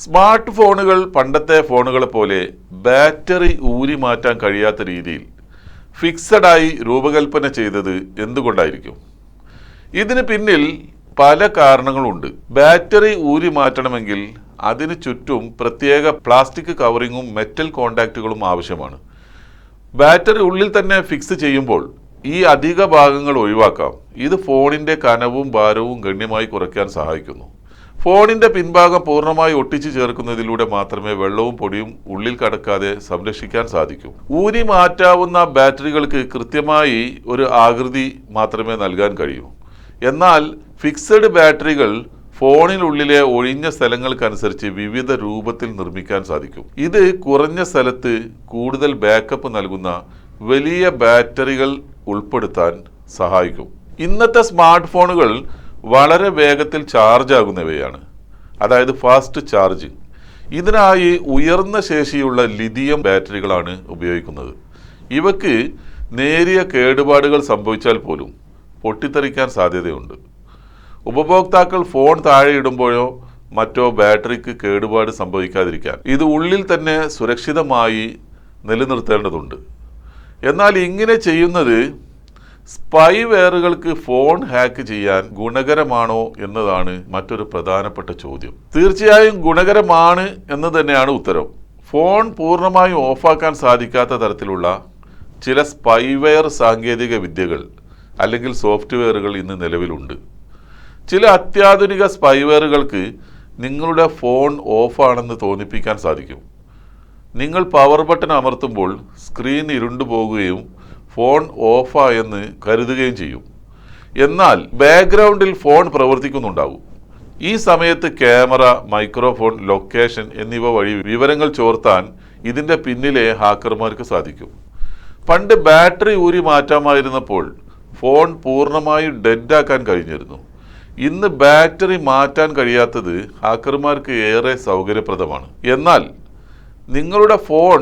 Smart ഫോണുകൾ പണ്ടത്തെ ഫോണുകളെ പോലെ ബാറ്ററി ഊരി മാറ്റാൻ കഴിയാത്ത രീതിയിൽ ഫിക്സഡായി രൂപകൽപ്പന ചെയ്തത് എന്തുകൊണ്ടായിരിക്കും? ഇതിന് പിന്നിൽ പല കാരണങ്ങളുണ്ട്. ബാറ്ററി ഊരി മാറ്റണമെങ്കിൽ അതിന് ചുറ്റും പ്രത്യേക പ്ലാസ്റ്റിക് കവറിങ്ങും മെറ്റൽ കോണ്ടാക്റ്റുകളും ആവശ്യമാണ്. ബാറ്ററി ഉള്ളിൽ തന്നെ ഫിക്സ് ചെയ്യുമ്പോൾ ഈ അധിക ഭാഗങ്ങൾ ഒഴിവാക്കാം. ഇത് ഫോണിൻ്റെ കനവും ഭാരവും ഗണ്യമായി കുറയ്ക്കാൻ സഹായിക്കുന്നു. ഫോണിൻ്റെ പിൻഭാഗം പൂർണ്ണമായി ഒട്ടിച്ചു ചേർക്കുന്നതിലൂടെ മാത്രമേ വെള്ളവും പൊടിയും ഉള്ളിൽ കടക്കാതെ സംരക്ഷിക്കാൻ സാധിക്കൂ. ഊരി മാറ്റാവുന്ന ബാറ്ററികൾക്ക് കൃത്യമായി ഒരു ആകൃതി മാത്രമേ നൽകാൻ കഴിയൂ. എന്നാൽ ഫിക്സഡ് ബാറ്ററികൾ ഫോണിനുള്ളിലെ ഒഴിഞ്ഞ സ്ഥലങ്ങൾക്കനുസരിച്ച് വിവിധ രൂപത്തിൽ നിർമ്മിക്കാൻ സാധിക്കും. ഇത് കുറഞ്ഞ സ്ഥലത്ത് കൂടുതൽ ബാക്കപ്പ് നൽകുന്ന വലിയ ബാറ്ററികൾ ഉൾപ്പെടുത്താൻ സഹായിക്കും. ഇന്നത്തെ സ്മാർട്ട് ഫോണുകൾ വളരെ വേഗത്തിൽ ചാർജ് ആകുന്നവയാണ്, അതായത് ഫാസ്റ്റ് ചാർജിങ്. ഇതിനായി ഉയർന്ന ശേഷിയുള്ള ലിഥിയം ബാറ്ററികളാണ് ഉപയോഗിക്കുന്നത്. ഇവയ്ക്ക് നേരിയ കേടുപാടുകൾ സംഭവിച്ചാൽ പോലും പൊട്ടിത്തെറിക്കാൻ സാധ്യതയുണ്ട്. ഉപഭോക്താക്കൾ ഫോൺ താഴെ ഇടുമ്പോഴോ മറ്റോ ബാറ്ററിക്ക് കേടുപാട് സംഭവിക്കാതിരിക്കാൻ ഇത് ഉള്ളിൽ തന്നെ സുരക്ഷിതമായി നിലനിർത്തേണ്ടതുണ്ട്. എന്നാൽ ഇങ്ങനെ ചെയ്യുന്നത് സ്പൈവെയറുകൾക്ക് ഫോൺ ഹാക്ക് ചെയ്യാൻ ഗുണകരമാണോ എന്നതാണ് മറ്റൊരു പ്രധാനപ്പെട്ട ചോദ്യം. തീർച്ചയായും ഗുണകരമാണ് എന്ന് തന്നെയാണ് ഉത്തരം. ഫോൺ പൂർണ്ണമായും ഓഫാക്കാൻ സാധിക്കാത്ത തരത്തിലുള്ള ചില സ്പൈവെയർ സാങ്കേതിക വിദ്യകൾ അല്ലെങ്കിൽ സോഫ്റ്റ്വെയറുകൾ ഇന്ന് നിലവിലുണ്ട്. ചില അത്യാധുനിക സ്പൈവെയറുകൾക്ക് നിങ്ങളുടെ ഫോൺ ഓഫാണെന്ന് തോന്നിപ്പിക്കാൻ സാധിക്കും. നിങ്ങൾ പവർ ബട്ടൺ അമർത്തുമ്പോൾ സ്ക്രീൻ ഇരുണ്ടു പോകുകയും ഫോൺ ഓഫായെന്ന് കരുതുകയും ചെയ്യും. എന്നാൽ ബാക്ക്ഗ്രൗണ്ടിൽ ഫോൺ പ്രവർത്തിക്കുന്നുണ്ടാവും. ഈ സമയത്ത് ക്യാമറ, മൈക്രോഫോൺ, ലൊക്കേഷൻ എന്നിവ വഴി വിവരങ്ങൾ ചോർത്താൻ ഇതിൻ്റെ പിന്നിലെ ഹാക്കർമാർക്ക് സാധിക്കും. പണ്ട് ബാറ്ററി ഊരി മാറ്റാമായിരുന്നപ്പോൾ ഫോൺ പൂർണ്ണമായും ഡെഡാക്കാൻ കഴിഞ്ഞിരുന്നു. ഇന്ന് ബാറ്ററി മാറ്റാൻ കഴിയാത്തത് ഹാക്കർമാർക്ക് ഏറെ സൗകര്യപ്രദമാണ്. എന്നാൽ നിങ്ങളുടെ ഫോൺ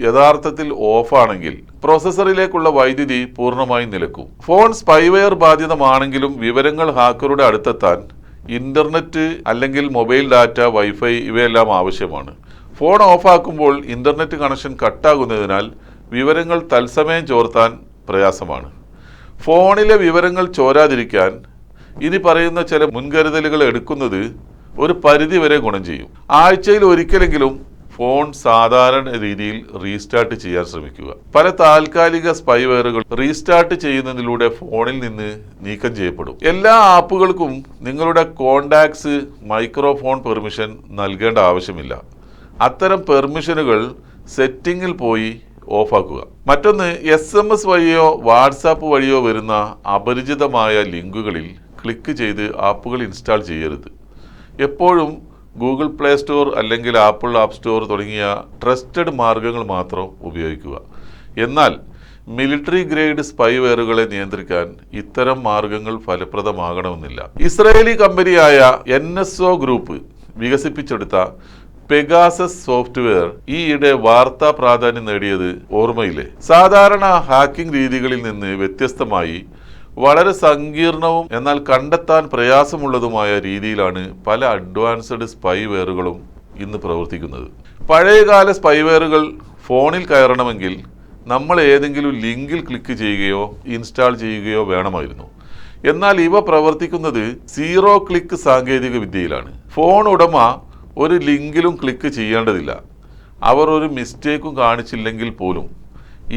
യഥാർത്ഥത്തിൽ ഓഫാണെങ്കിൽ പ്രോസസ്സറിലേക്കുള്ള വൈദ്യുതി പൂർണ്ണമായും നിലക്കും. ഫോൺ സ്പൈവെയർ ബാധിതമാണെങ്കിലും വിവരങ്ങൾ ഹാക്കറുടെ അടുത്തെത്താൻ ഇന്റർനെറ്റ് അല്ലെങ്കിൽ മൊബൈൽ ഡാറ്റ, വൈഫൈ ഇവയെല്ലാം ആവശ്യമാണ്. ഫോൺ ഓഫാക്കുമ്പോൾ ഇന്റർനെറ്റ് കണക്ഷൻ കട്ടാകുന്നതിനാൽ വിവരങ്ങൾ തത്സമയം ചോർത്താൻ പ്രയാസമാണ്. ഫോണിലെ വിവരങ്ങൾ ചോരാതിരിക്കാൻ ഇനി പറയുന്ന ചില മുൻകരുതലുകൾ എടുക്കുന്നത് ഒരു പരിധിവരെ ഗുണം ചെയ്യും. ആഴ്ചയിൽ ഒരിക്കലെങ്കിലും ഫോൺ സാധാരണ രീതിയിൽ റീസ്റ്റാർട്ട് ചെയ്യാൻ ശ്രമിക്കുക. പല താൽക്കാലിക സ്പൈവെയറുകൾ റീസ്റ്റാർട്ട് ചെയ്യുന്നതിലൂടെ ഫോണിൽ നിന്ന് നീക്കം ചെയ്യപ്പെടും. എല്ലാ ആപ്പുകൾക്കും നിങ്ങളുടെ കോണ്ടാക്ട്സ്, മൈക്രോഫോൺ പെർമിഷൻ നൽകേണ്ട ആവശ്യമില്ല. അത്തരം പെർമിഷനുകൾ സെറ്റിംഗിൽ പോയി ഓഫാക്കുക. മറ്റൊന്ന്, SMS വഴിയോ വാട്സാപ്പ് വഴിയോ വരുന്ന അപരിചിതമായ ലിങ്കുകളിൽ ക്ലിക്ക് ചെയ്ത് ആപ്പുകൾ ഇൻസ്റ്റാൾ ചെയ്യരുത്. എപ്പോഴും ഗൂഗിൾ പ്ലേ സ്റ്റോർ അല്ലെങ്കിൽ ആപ്പിൾ ആപ്പ് സ്റ്റോർ തുടങ്ങിയ ട്രസ്റ്റഡ് മാർഗങ്ങൾ മാത്രം ഉപയോഗിക്കുക. എന്നാൽ മിലിറ്ററി ഗ്രേഡ് സ്പൈവെയറുകളെ നിയന്ത്രിക്കാൻ ഇത്തരം മാർഗങ്ങൾ ഫലപ്രദമാകണമെന്നില്ല. ഇസ്രായേലി കമ്പനിയായ NSO ഗ്രൂപ്പ് വികസിപ്പിച്ചെടുത്ത പെഗാസസ് സോഫ്റ്റ്വെയർ ഈയിടെ വാർത്താ പ്രാധാന്യം നേടിയത് ഓർമ്മയില്ലേ? സാധാരണ ഹാക്കിംഗ് രീതികളിൽ നിന്ന് വ്യത്യസ്തമായി വളരെ സങ്കീർണവും എന്നാൽ കണ്ടെത്താൻ പ്രയാസമുള്ളതുമായ രീതിയിലാണ് പല അഡ്വാൻസ്ഡ് സ്പൈവെയറുകളും ഇന്ന് പ്രവർത്തിക്കുന്നത്. പഴയകാല സ്പൈവെയറുകൾ ഫോണിൽ കയറണമെങ്കിൽ നമ്മൾ ഏതെങ്കിലും ലിങ്കിൽ ക്ലിക്ക് ചെയ്യുകയോ ഇൻസ്റ്റാൾ ചെയ്യുകയോ വേണമായിരുന്നു. എന്നാൽ ഇവ പ്രവർത്തിക്കുന്നത് സീറോ ക്ലിക്ക് സാങ്കേതിക വിദ്യയിലാണ്. ഫോൺ ഉടമ ഒരു ലിങ്കിലും ക്ലിക്ക് ചെയ്യേണ്ടതില്ല. അവർ ഒരു മിസ്റ്റേക്കും കാണിച്ചില്ലെങ്കിൽ പോലും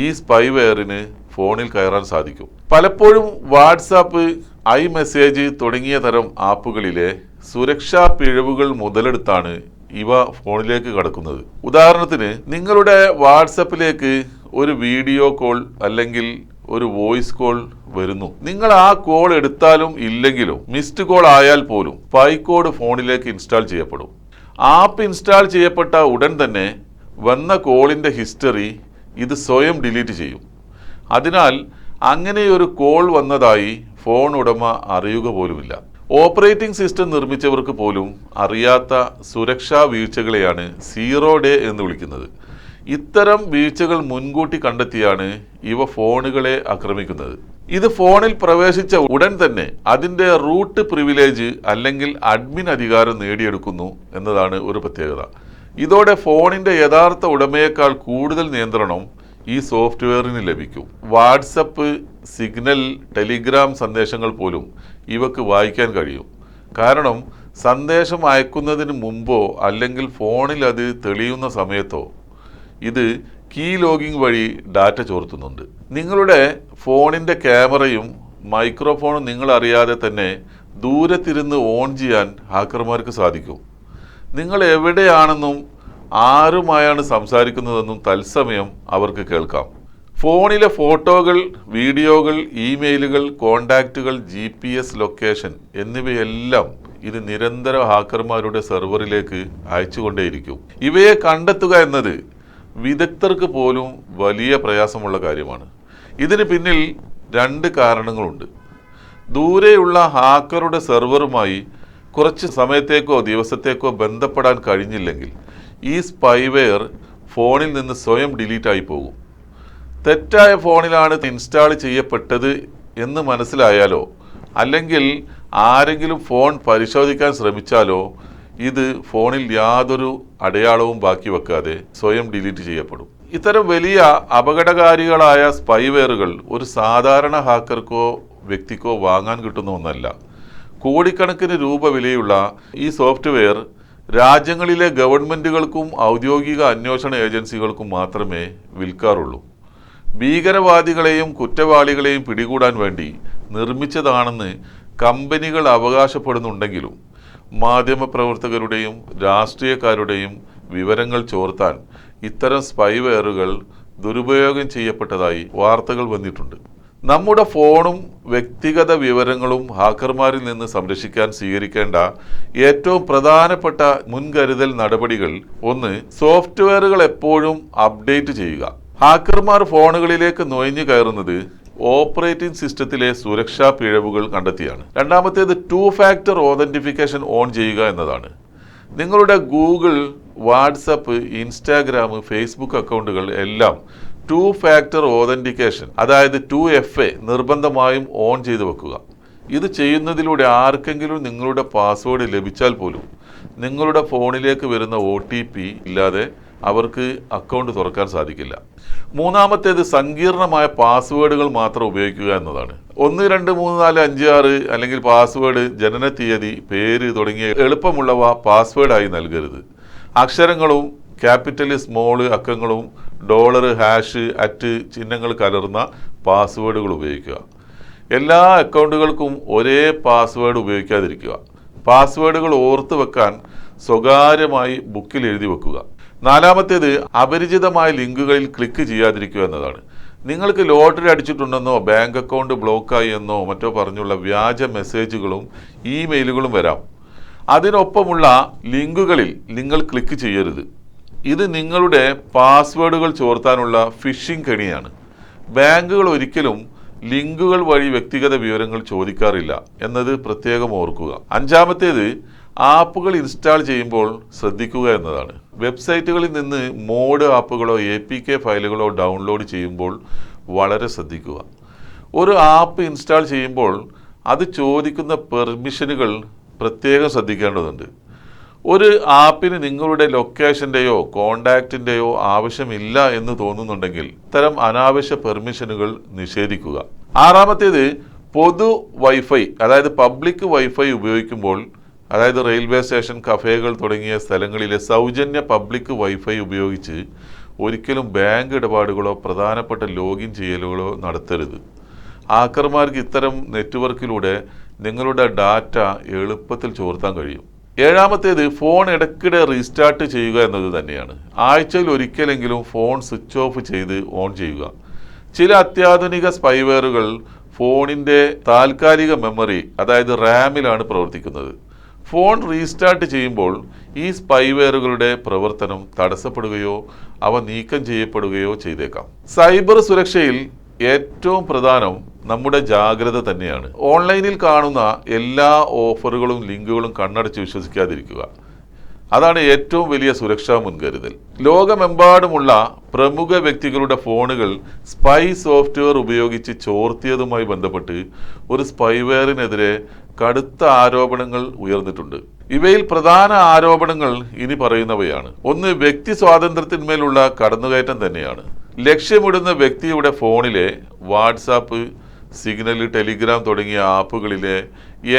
ഈ സ്പൈവെയറിന് ഫോണിൽ കയറാൻ സാധിക്കും. പലപ്പോഴും വാട്സാപ്പ്, iMessage തുടങ്ങിയ തരം ആപ്പുകളിലെ സുരക്ഷാ പിഴവുകൾ മുതലെടുത്താണ് ഇവ ഫോണിലേക്ക് കടക്കുന്നത്. ഉദാഹരണത്തിന്, നിങ്ങളുടെ വാട്സപ്പിലേക്ക് ഒരു വീഡിയോ കോൾ അല്ലെങ്കിൽ ഒരു വോയിസ് കോൾ വരുന്നു. നിങ്ങൾ ആ കോൾ എടുത്താലും ഇല്ലെങ്കിലും മിസ്ഡ് കോൾ ആയാൽ പോലും സ്പൈ കോഡ് ഫോണിലേക്ക് ഇൻസ്റ്റാൾ ചെയ്യപ്പെടും. ആപ്പ് ഇൻസ്റ്റാൾ ചെയ്യപ്പെട്ട ഉടൻ തന്നെ വന്ന കോളിൻ്റെ ഹിസ്റ്ററി ഇത് സ്വയം ഡിലീറ്റ് ചെയ്യും. അതിനാൽ അങ്ങനെയൊരു കോൾ വന്നതായി ഫോൺ ഉടമ അറിയുക പോലുമില്ല. ഓപ്പറേറ്റിംഗ് സിസ്റ്റം നിർമ്മിച്ചവർക്ക് പോലും അറിയാത്ത സുരക്ഷാ വീഴ്ചകളെയാണ് സീറോ ഡേ എന്ന് വിളിക്കുന്നത്. ഇത്തരം വീഴ്ചകൾ മുൻകൂട്ടി കണ്ടെത്തിയാണ് ഇവ ഫോണുകളെ ആക്രമിക്കുന്നത്. ഇത് ഫോണിൽ പ്രവേശിച്ച ഉടൻ തന്നെ അതിൻ്റെ റൂട്ട് പ്രിവിലേജ് അല്ലെങ്കിൽ അഡ്മിൻ അധികാരം നേടിയെടുക്കുന്നു എന്നതാണ് ഒരു പ്രത്യേകത. ഇതോടെ ഫോണിൻ്റെ യഥാർത്ഥ ഉടമയേക്കാൾ കൂടുതൽ നിയന്ത്രണം ഈ സോഫ്റ്റ്വെയറിന് ലഭിക്കും. വാട്സപ്പ്, സിഗ്നൽ, ടെലിഗ്രാം സന്ദേശങ്ങൾ പോലും ഇവക്ക് വായിക്കാൻ കഴിയും. കാരണം സന്ദേശം അയക്കുന്നതിന് മുമ്പോ അല്ലെങ്കിൽ ഫോണിൽ അത് തെളിയുന്ന സമയത്തോ ഇത് കീ ലോഗിംഗ് വഴി ഡാറ്റ ചോർത്തുന്നുണ്ട്. നിങ്ങളുടെ ഫോണിൻ്റെ ക്യാമറയും മൈക്രോഫോണും നിങ്ങൾ അറിയാതെ തന്നെ ദൂരത്തിരുന്ന് ഓൺ ചെയ്യാൻ ഹാക്കർമാർക്ക് സാധിക്കും. നിങ്ങൾ എവിടെയാണെന്നും ആരുമായാണ് സംസാരിക്കുന്നതെന്നും തത്സമയം അവർക്ക് കേൾക്കാം. ഫോണിലെ ഫോട്ടോകൾ, വീഡിയോകൾ, ഇമെയിലുകൾ, കോണ്ടാക്റ്റുകൾ, GPS ലൊക്കേഷൻ എന്നിവയെല്ലാം ഇത് നിരന്തരം ഹാക്കർമാരുടെ സെർവറിലേക്ക് അയച്ചുകൊണ്ടേയിരിക്കും. ഇവയെ കണ്ടെത്തുക എന്നത് വിദഗ്ധർക്ക് പോലും വലിയ പ്രയാസമുള്ള കാര്യമാണ്. ഇതിന് പിന്നിൽ 2 കാരണങ്ങളുണ്ട്. ദൂരെയുള്ള ഹാക്കറുടെ സെർവറുമായി കുറച്ച് സമയത്തേക്കോ ദിവസത്തേക്കോ ബന്ധപ്പെടാൻ കഴിഞ്ഞില്ലെങ്കിൽ ഈ സ്പൈവെയർ ഫോണിൽ നിന്ന് സ്വയം ഡിലീറ്റായി പോകും. തെറ്റായ ഫോണിലാണ് ഇൻസ്റ്റാൾ ചെയ്യപ്പെട്ടത് എന്ന് മനസ്സിലായാലോ അല്ലെങ്കിൽ ആരെങ്കിലും ഫോൺ പരിശോധിക്കാൻ ശ്രമിച്ചാലോ ഇത് ഫോണിൽ യാതൊരു അടയാളവും ബാക്കി വെക്കാതെ സ്വയം ഡിലീറ്റ് ചെയ്യപ്പെടും. ഇത്തരം വലിയ അപകടകാരികളായ സ്പൈവെയറുകൾ ഒരു സാധാരണ ഹാക്കർക്കോ വ്യക്തിക്കോ വാങ്ങാൻ കിട്ടുന്ന ഒന്നല്ല. കോടിക്കണക്കിന് രൂപ വിലയുള്ള ഈ സോഫ്റ്റ്വെയർ രാജ്യങ്ങളിലെ ഗവൺമെൻറ്റുകൾക്കും ഔദ്യോഗിക അന്വേഷണ ഏജൻസികൾക്കും മാത്രമേ വിൽക്കാറുള്ളൂ. ഭീകരവാദികളെയും കുറ്റവാളികളെയും പിടികൂടാൻ വേണ്ടി നിർമ്മിച്ചതാണെന്ന് കമ്പനികൾ അവകാശപ്പെടുന്നുണ്ടെങ്കിലും മാധ്യമപ്രവർത്തകരുടെയും രാഷ്ട്രീയക്കാരുടെയും വിവരങ്ങൾ ചോർത്താൻ ഇത്തരം സ്പൈവെയറുകൾ ദുരുപയോഗം ചെയ്യപ്പെട്ടതായി വാർത്തകൾ വന്നിട്ടുണ്ട്. നമ്മുടെ ഫോണും വ്യക്തിഗത വിവരങ്ങളും ഹാക്കർമാരിൽ നിന്ന് സംരക്ഷിക്കാൻ സ്വീകരിക്കേണ്ട ഏറ്റവും പ്രധാനപ്പെട്ട മുൻകരുതൽ നടപടികൾ: 1. സോഫ്റ്റ്വെയറുകൾ എപ്പോഴും അപ്ഡേറ്റ് ചെയ്യുക. ഹാക്കർമാർ ഫോണുകളിലേക്ക് നുഴഞ്ഞു കയറുന്നത് ഓപ്പറേറ്റിംഗ് സിസ്റ്റത്തിലെ സുരക്ഷാ പിഴവുകൾ കണ്ടെത്തിയാണ്. രണ്ടാമത്തേത് 2 ഫാക്ടർ ഓതന്റിഫിക്കേഷൻ ഓൺ ചെയ്യുക എന്നതാണ്. നിങ്ങളുടെ ഗൂഗിൾ, വാട്സപ്പ്, ഇൻസ്റ്റാഗ്രാം, ഫേസ്ബുക്ക് അക്കൗണ്ടുകൾ എല്ലാം 2 ഫാക്ടർ ഓതന്റിക്കേഷൻ അതായത് 2FA നിർബന്ധമായും ഓൺ ചെയ്തു വെക്കുക. ഇത് ചെയ്യുന്നതിലൂടെ ആർക്കെങ്കിലും നിങ്ങളുടെ പാസ്വേഡ് ലഭിച്ചാൽ പോലും നിങ്ങളുടെ ഫോണിലേക്ക് വരുന്ന OTP ഇല്ലാതെ അവർക്ക് അക്കൗണ്ട് തുറക്കാൻ സാധിക്കില്ല. മൂന്നാമത്തേത് സങ്കീർണമായ പാസ്വേഡുകൾ മാത്രം ഉപയോഗിക്കുക എന്നതാണ്. 1, 2, 3, 4, 5, 6 അല്ലെങ്കിൽ പാസ്വേഡ്, ജനനത്തീയതി, പേര് തുടങ്ങിയ എളുപ്പമുള്ളവ പാസ്വേഡായി നൽകരുത്. അക്ഷരങ്ങളും ക്യാപിറ്റൽ, സ്മോൾ അക്കങ്ങളും ഡോളർ, ഹാഷ്, അറ്റ് ചിഹ്നങ്ങൾ കലർന്ന പാസ്വേഡുകൾ ഉപയോഗിക്കുക. എല്ലാ അക്കൗണ്ടുകൾക്കും ഒരേ പാസ്വേഡ് ഉപയോഗിക്കാതിരിക്കുക. പാസ്വേഡുകൾ ഓർത്ത് വെക്കാൻ സ്വകാര്യമായി ബുക്കിൽ എഴുതി വെക്കുക. നാലാമത്തേത് അപരിചിതമായ ലിങ്കുകളിൽ ക്ലിക്ക് ചെയ്യാതിരിക്കുക എന്നതാണ്. നിങ്ങൾക്ക് ലോട്ടറി അടിച്ചിട്ടുണ്ടെന്നോ ബാങ്ക് അക്കൗണ്ട് ബ്ലോക്കായി എന്നോ മറ്റോ പറഞ്ഞുള്ള വ്യാജ മെസ്സേജുകളും ഇമെയിലുകളും വരാം. അതിനൊപ്പമുള്ള ലിങ്കുകളിൽ നിങ്ങൾ ക്ലിക്ക് ചെയ്യരുത്. ഇത് നിങ്ങളുടെ പാസ്വേഡുകൾ ചോർത്താനുള്ള ഫിഷിംഗ് കെണിയാണ്. ബാങ്കുകൾ ഒരിക്കലും ലിങ്കുകൾ വഴി വ്യക്തിഗത വിവരങ്ങൾ ചോദിക്കാറില്ല എന്നത് പ്രത്യേകം ഓർക്കുക. അഞ്ചാമത്തേത് ആപ്പുകൾ ഇൻസ്റ്റാൾ ചെയ്യുമ്പോൾ ശ്രദ്ധിക്കുക എന്നതാണ്. വെബ്സൈറ്റുകളിൽ നിന്ന് മോഡ് ആപ്പുകളോ APK ഫയലുകളോ ഡൗൺലോഡ് ചെയ്യുമ്പോൾ വളരെ ശ്രദ്ധിക്കുക. ഒരു ആപ്പ് ഇൻസ്റ്റാൾ ചെയ്യുമ്പോൾ അത് ചോദിക്കുന്ന പെർമിഷനുകൾ പ്രത്യേകം ശ്രദ്ധിക്കേണ്ടതുണ്ട്. ഒരു ആപ്പിന് നിങ്ങളുടെ ലൊക്കേഷൻ്റെയോ കോണ്ടാക്റ്റിൻ്റെയോ ആവശ്യമില്ല എന്ന് തോന്നുന്നുണ്ടെങ്കിൽ ഇത്തരം അനാവശ്യ പെർമിഷനുകൾ നിഷേധിക്കുക. ആറാമത്തേത് പൊതു വൈഫൈ അതായത് പബ്ലിക് വൈഫൈ ഉപയോഗിക്കുമ്പോൾ അതായത് റെയിൽവേ സ്റ്റേഷൻ, കഫേകൾ തുടങ്ങിയ സ്ഥലങ്ങളിലെ സൗജന്യ പബ്ലിക് വൈഫൈ ഉപയോഗിച്ച് ഒരിക്കലും ബാങ്ക് ഇടപാടുകളോ പ്രധാനപ്പെട്ട ലോഗിൻ ചെയ്യലുകളോ നടത്തരുത്. ഹാക്കർമാർക്ക് ഇത്തരം നെറ്റ്വർക്കിലൂടെ നിങ്ങളുടെ ഡാറ്റ എളുപ്പത്തിൽ ചോർത്താൻ കഴിയും. ഏഴാമത്തേത് ഫോൺ ഇടയ്ക്കിടെ റീസ്റ്റാർട്ട് ചെയ്യുക എന്നത് തന്നെയാണ്. ആഴ്ചയിൽ ഒരിക്കലെങ്കിലും ഫോൺ സ്വിച്ച് ഓഫ് ചെയ്ത് ഓൺ ചെയ്യുക. ചില അത്യാധുനിക സ്പൈവെയറുകൾ ഫോണിൻ്റെ താൽക്കാലിക മെമ്മറി അതായത് റാമിലാണ് പ്രവർത്തിക്കുന്നത്. ഫോൺ റീസ്റ്റാർട്ട് ചെയ്യുമ്പോൾ ഈ സ്പൈവെയറുകളുടെ പ്രവർത്തനം തടസ്സപ്പെടുകയോ അവ നീക്കം ചെയ്യപ്പെടുകയോ ചെയ്തേക്കാം. സൈബർ സുരക്ഷയിൽ ഏറ്റവും പ്രധാനം നമ്മുടെ ജാഗ്രത തന്നെയാണ്. ഓൺലൈനിൽ കാണുന്ന എല്ലാ ഓഫറുകളും ലിങ്കുകളും കണ്ണടച്ച് വിശ്വസിക്കാതിരിക്കുക. അതാണ് ഏറ്റവും വലിയ സുരക്ഷാ മുൻകരുതൽ. ലോകമെമ്പാടുമുള്ള പ്രമുഖ വ്യക്തികളുടെ ഫോണുകൾ സ്പൈ സോഫ്റ്റ്വെയർ ഉപയോഗിച്ച് ചോർത്തിയതുമായി ബന്ധപ്പെട്ട് ഒരു സ്പൈവെയറിനെതിരെ കടുത്ത ആരോപണങ്ങൾ ഉയർന്നിട്ടുണ്ട്. ഇവയിൽ പ്രധാന ആരോപണങ്ങൾ ഇനി പറയുന്നവയാണ്. ഒന്ന്, വ്യക്തി സ്വാതന്ത്ര്യത്തിന്മേലുള്ള കടന്നുകയറ്റം തന്നെയാണ്. ലക്ഷ്യമിടുന്ന വ്യക്തിയുടെ ഫോണിലെ വാട്സാപ്പ്, സിഗ്നൽ, ടെലിഗ്രാം തുടങ്ങിയ ആപ്പുകളിലെ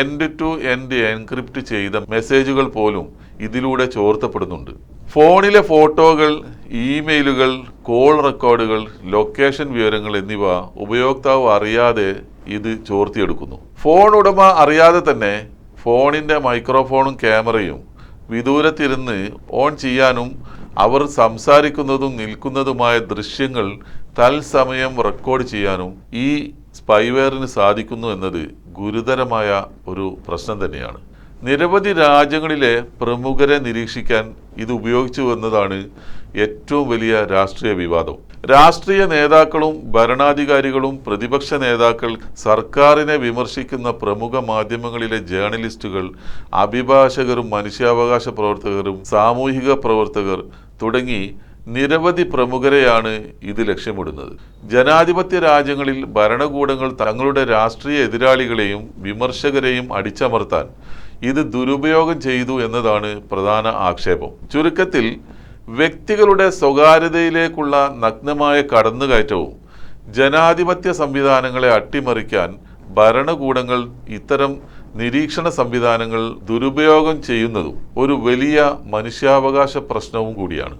എൻഡ് ടു എൻഡ് എൻക്രിപ്റ്റ് ചെയ്ത മെസ്സേജുകൾ പോലും ഇതിലൂടെ ചോർത്തപ്പെടുന്നുണ്ട്. ഫോണിലെ ഫോട്ടോകൾ, ഇമെയിലുകൾ, കോൾ റെക്കോർഡുകൾ, ലൊക്കേഷൻ വിവരങ്ങൾ എന്നിവ ഉപയോക്താവ് അറിയാതെ ഇത് ചോർത്തിയെടുക്കുന്നു. ഫോൺ ഉടമ അറിയാതെ തന്നെ ഫോണിൻ്റെ മൈക്രോഫോണും ക്യാമറയും വിദൂരത്തിരുന്ന് ഓൺ ചെയ്യാനും അവർ സംസാരിക്കുന്നതും നിൽക്കുന്നതുമായ ദൃശ്യങ്ങൾ തത്സമയം റെക്കോർഡ് ചെയ്യാനും ഈ സ്പൈവെയറിന് സാധിക്കുന്നു എന്നത് ഗുരുതരമായ ഒരു പ്രശ്നം തന്നെയാണ്. നിരവധി രാജ്യങ്ങളിലെ പ്രമുഖരെ നിരീക്ഷിക്കാൻ ഇത് ഉപയോഗിച്ചു എന്നതാണ് ഏറ്റവും വലിയ രാഷ്ട്രീയ വിവാദം. രാഷ്ട്രീയ നേതാക്കളും ഭരണാധികാരികളും പ്രതിപക്ഷ നേതാക്കൾ, സർക്കാരിനെ വിമർശിക്കുന്ന പ്രമുഖ മാധ്യമങ്ങളിലെ ജേർണലിസ്റ്റുകൾ, അഭിഭാഷകരും മനുഷ്യാവകാശ പ്രവർത്തകരും സാമൂഹിക പ്രവർത്തകർ തുടങ്ങി നിരവധി പ്രമുഖരെയാണ് ഇത് ലക്ഷ്യമിടുന്നത്. ജനാധിപത്യ രാജ്യങ്ങളിൽ ഭരണകൂടങ്ങൾ തങ്ങളുടെ രാഷ്ട്രീയ എതിരാളികളെയും വിമർശകരെയും അടിച്ചമർത്താൻ ഇത് ദുരുപയോഗം ചെയ്തു എന്നതാണ് പ്രധാന ആക്ഷേപം. ചുരുക്കത്തിൽ, വ്യക്തികളുടെ സ്വകാര്യതയിലേക്കുള്ള നഗ്നമായ കടന്നുകയറ്റവും ജനാധിപത്യ സംവിധാനങ്ങളെ അട്ടിമറിക്കാൻ ഭരണകൂടങ്ങൾ ഇത്തരം നിരീക്ഷണ സംവിധാനങ്ങൾ ദുരുപയോഗം ചെയ്യുന്നതും ഒരു വലിയ മനുഷ്യാവകാശ പ്രശ്നവും കൂടിയാണ്.